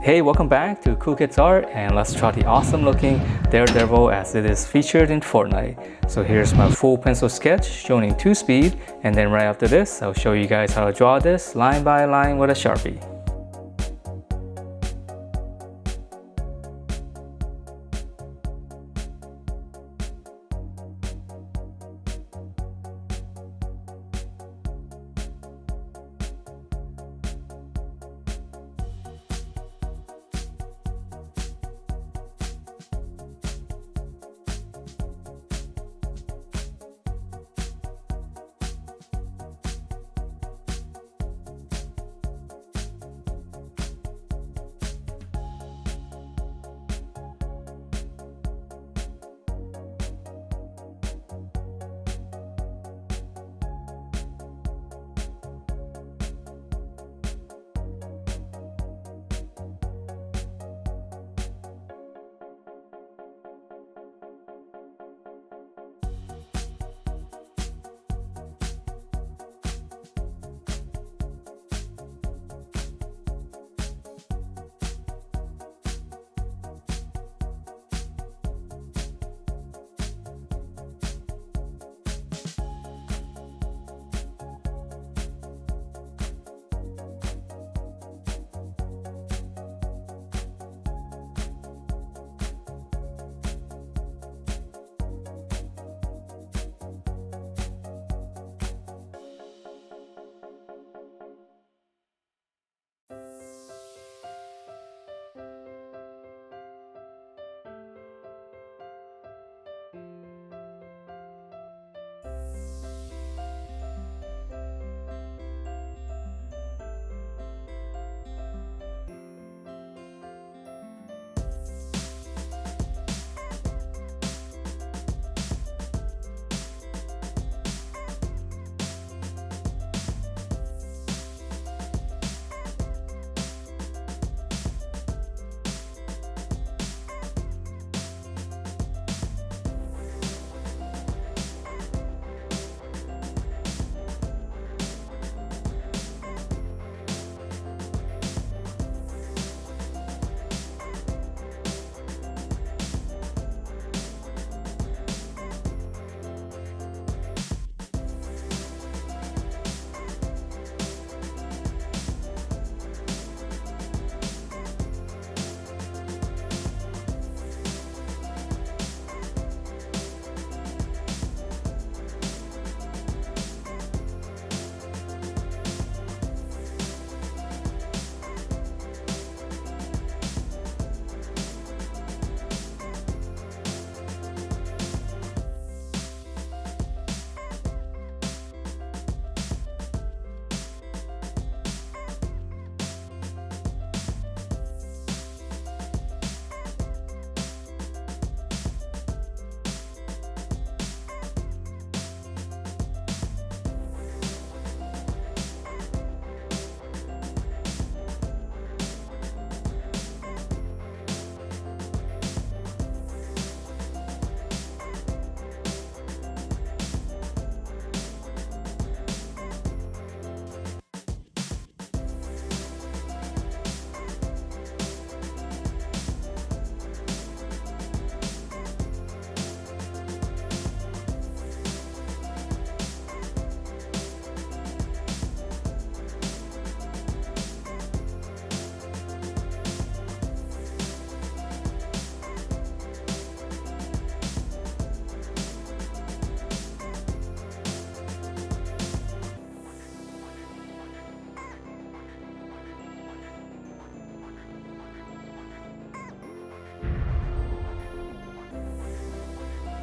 Hey, welcome back to Cool Kids Art, and let's draw the awesome looking Daredevil as it is featured in Fortnite. So here's my full pencil sketch shown in 2 speed, and then right after this I'll show you guys how to draw this line by line with a sharpie.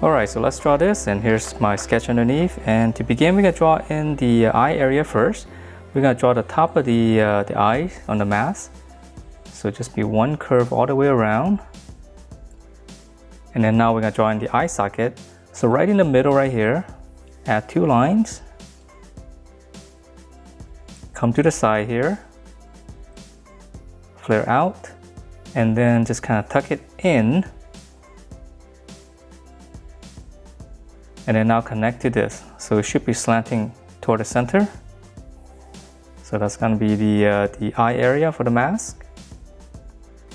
Alright, so let's draw this, and here's my sketch underneath. And to begin, we're going to draw in the eye area first. We're going to draw the top of the eye on the mask. So just be one curve all the way around. And then now we're going to draw in the eye socket. So right in the middle right here, add 2 lines. Come to the side here. Flare out. And then just kind of tuck it in. And then now connect to this. So it should be slanting toward the center. So that's going to be the eye area for the mask.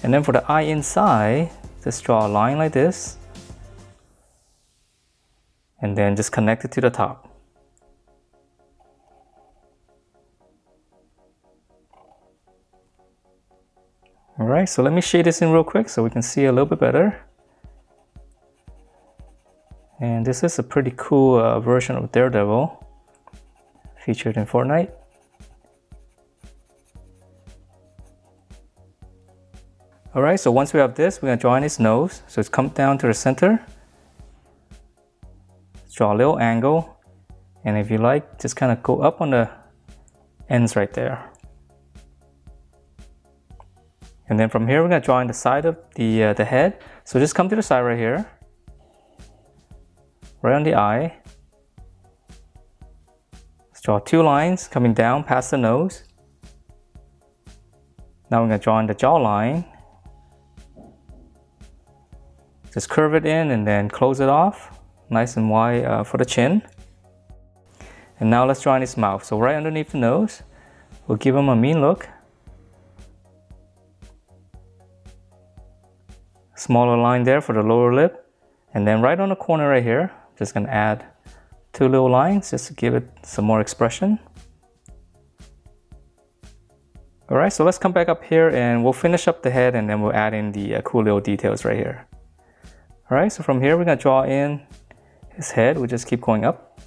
And then for the eye inside, just draw a line like this. And then just connect it to the top. Alright, so let me shade this in real quick so we can see a little bit better. And this is a pretty cool version of Daredevil featured in Fortnite. Alright, so once we have this, we're going to draw in his nose. So it's come down to the center. Let's draw a little angle. And if you like, just kind of go up on the ends right there. And then from here, we're going to draw in the side of the head. So just come to the side right here. Right on the eye. Let's draw 2 lines coming down past the nose. Now we're going to draw in the jawline. Just curve it in and then close it off. Nice and wide for the chin. And now let's draw in his mouth. So right underneath the nose, we'll give him a mean look. Smaller line there for the lower lip. And then right on the corner right here, just gonna add 2 little lines just to give it some more expression. Alright, so let's come back up here and we'll finish up the head and then we'll add in the cool little details right here. Alright, so from here we're gonna draw in his head. We'll just keep going up.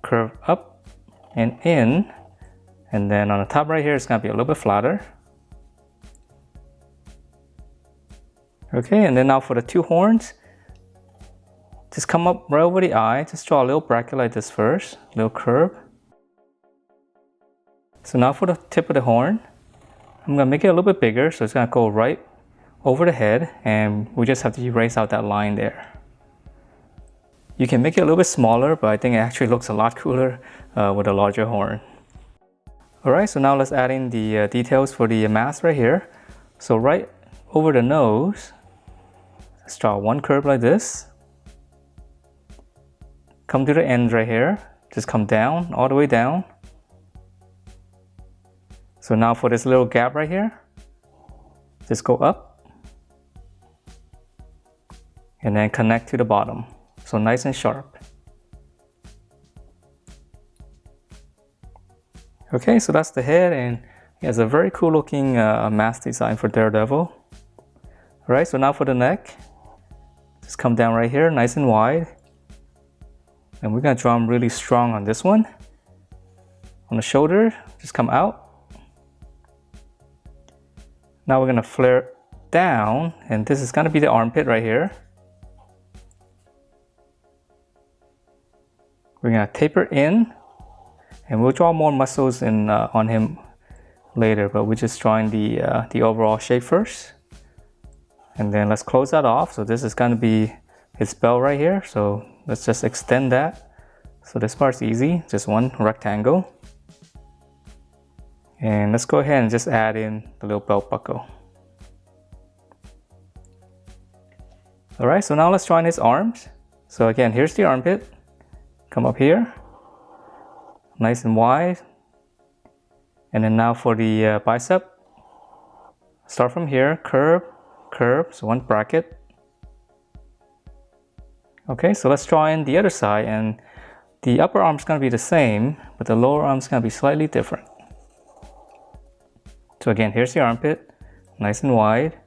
Curve up and in. And then on the top right here, it's gonna be a little bit flatter. Okay, and then now for the 2 horns, just come up right over the eye. Just draw a little bracket like this first, a little curve. So now for the tip of the horn, I'm gonna make it a little bit bigger, so it's gonna go right over the head, and we just have to erase out that line there. You can make it a little bit smaller, but I think it actually looks a lot cooler with a larger horn. Alright, so now let's add in the details for the mask right here. So right over the nose, let's draw 1 curve like this. Come to the end right here, just come down, all the way down. So now for this little gap right here, just go up and then connect to the bottom. So nice and sharp. Okay, so that's the head, and he has a very cool looking mask design for Daredevil. Alright, so now for the neck, just come down right here, nice and wide. And we're gonna draw him really strong on this one. On the shoulder, just come out. Now we're gonna flare down, and this is gonna be the armpit right here. We're gonna taper in, and we'll draw more muscles in on him later, but we're just drawing the overall shape first. And then let's close that off. So this is gonna be his belt right here. So let's just extend that. So this part's easy, just 1 rectangle. And let's go ahead and just add in the little belt buckle. Alright, so now let's draw in his arms. So again, here's the armpit. Come up here, nice and wide. And then now for the bicep, start from here, curve, curve, so 1 bracket. Okay, so let's draw in the other side, and the upper arm's gonna be the same, but the lower arm's gonna be slightly different. So again, here's the armpit, nice and wide,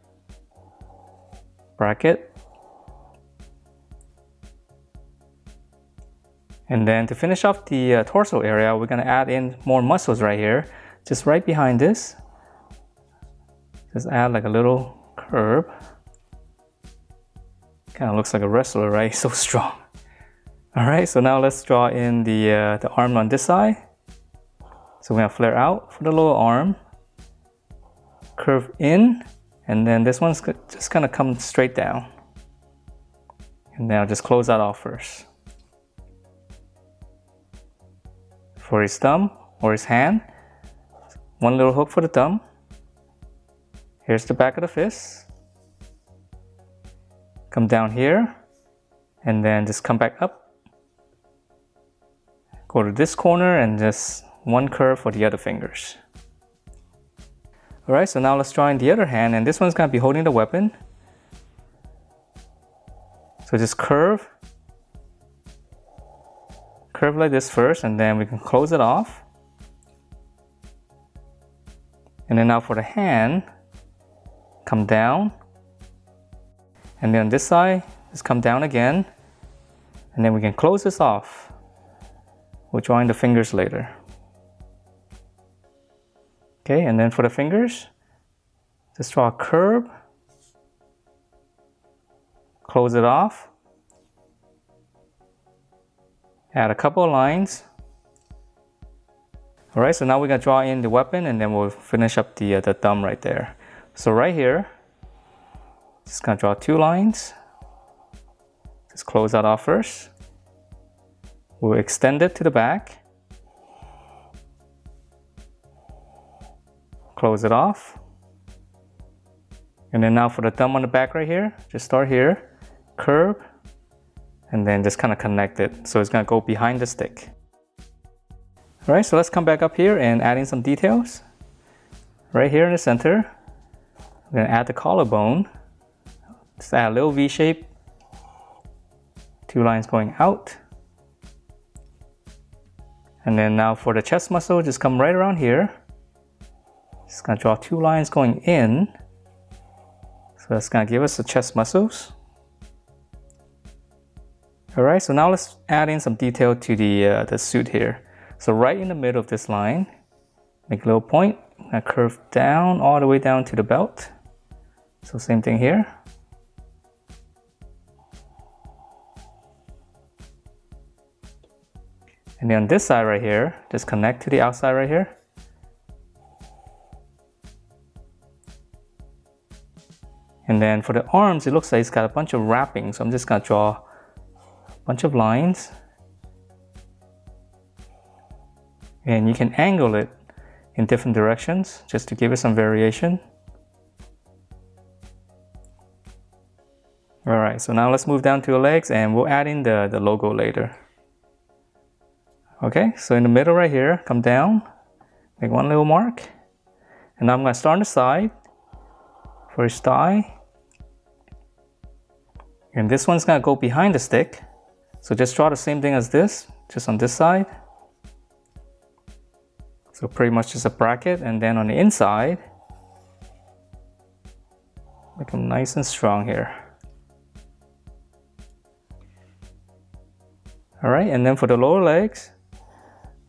bracket. And then to finish off the torso area, we're gonna add in more muscles right here, just right behind this. Just add like a little curve. Kind of looks like a wrestler, right? So strong. All right, so now let's draw in the arm on this side. So we're gonna flare out for the lower arm, curve in, and then this one's just gonna come straight down. And now just close that off first. For his thumb or his hand, 1 little hook for the thumb. Here's the back of the fist. Come down here, and then just come back up. Go to this corner and just 1 curve for the other fingers. Alright, so now let's draw in the other hand, and this one's gonna be holding the weapon. So just curve like this first, and then we can close it off. And then now for the hand, come down. And then on this side, just come down again. And then we can close this off. We'll draw in the fingers later. Okay, and then for the fingers, just draw a curve. Close it off. Add a couple of lines. Alright, so now we're gonna draw in the weapon, and then we'll finish up the thumb right there. So right here, just gonna draw 2 lines. Just close that off first. We'll extend it to the back. Close it off. And then now for the thumb on the back right here, just start here, curve, and then just kind of connect it. So it's gonna go behind the stick. Alright, so let's come back up here and add in some details. Right here in the center, we're gonna add the collarbone. Just add a little V shape. 2 lines going out. And then now for the chest muscle, just come right around here. Just gonna draw 2 lines going in. So that's gonna give us the chest muscles. Alright, so now let's add in some detail to the suit here. So right in the middle of this line, make a little point, and curve down all the way down to the belt. So same thing here. And then on this side right here, just connect to the outside right here. And then for the arms, it looks like it's got a bunch of wrapping. So I'm just gonna draw a bunch of lines. And you can angle it in different directions just to give it some variation. Alright, so now let's move down to the legs, and we'll add in the logo later. Okay, so in the middle right here, come down, make one little mark. And now I'm going to start on the side for his thigh. And this one's going to go behind the stick. So just draw the same thing as this, just on this side. So pretty much just a bracket, and then on the inside, make them nice and strong here. Alright, and then for the lower legs,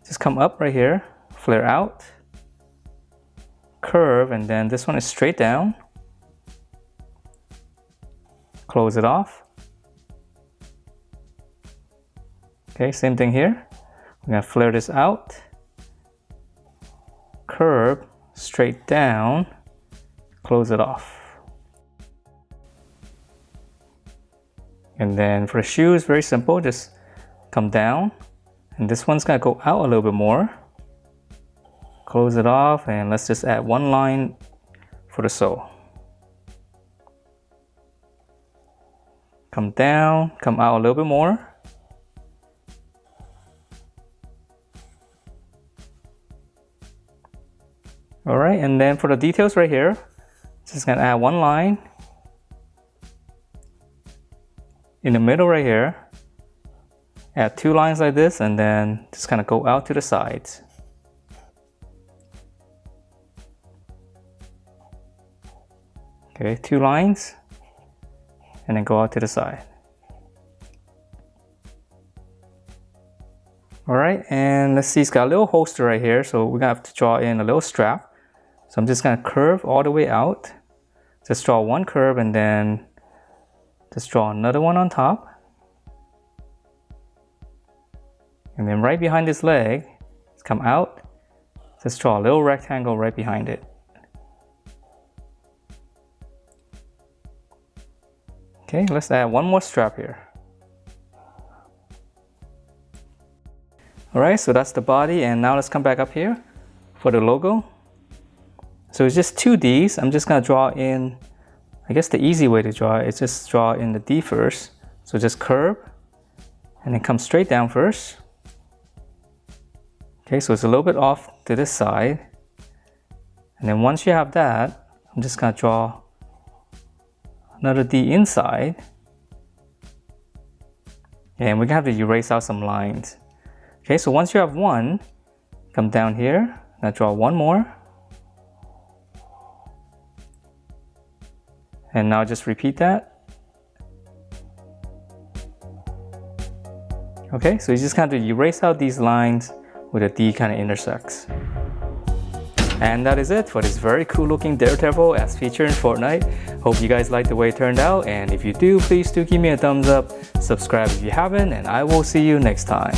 just come up right here, flare out, curve, and then this one is straight down. Close it off. Okay, same thing here. We're gonna flare this out. Curve, straight down, close it off. And then for the shoes, very simple, just come down, and this one's gonna go out a little bit more. Close it off, and let's just add 1 line for the sole. Come down, come out a little bit more. Alright, and then for the details right here, just gonna add 1 line. In the middle right here, add 2 lines like this, and then just kind of go out to the sides. Okay, 2 lines, and then go out to the side. Alright, and let's see, it's got a little holster right here, so we're gonna have to draw in a little strap. So I'm just gonna curve all the way out. Just draw 1 curve, and then just draw another one on top. And then right behind this leg, just come out. Just draw a little rectangle right behind it. Okay, let's add 1 more strap here. Alright, so that's the body, and now let's come back up here for the logo. So it's just 2 Ds. I'm just gonna draw in, I guess the easy way to draw it is just draw in the D first. So just curve, and then come straight down first. Okay, so it's a little bit off to this side. And then once you have that, I'm just gonna draw another D inside. And we're gonna have to erase out some lines. Okay, so once you have one, come down here, now draw one more. And now just repeat that. Okay, so you just kind of erase out these lines where the D kind of intersects. And that is it for this very cool looking Daredevil as featured in Fortnite. Hope you guys liked the way it turned out, and if you do, please do give me a thumbs up, subscribe if you haven't, and I will see you next time.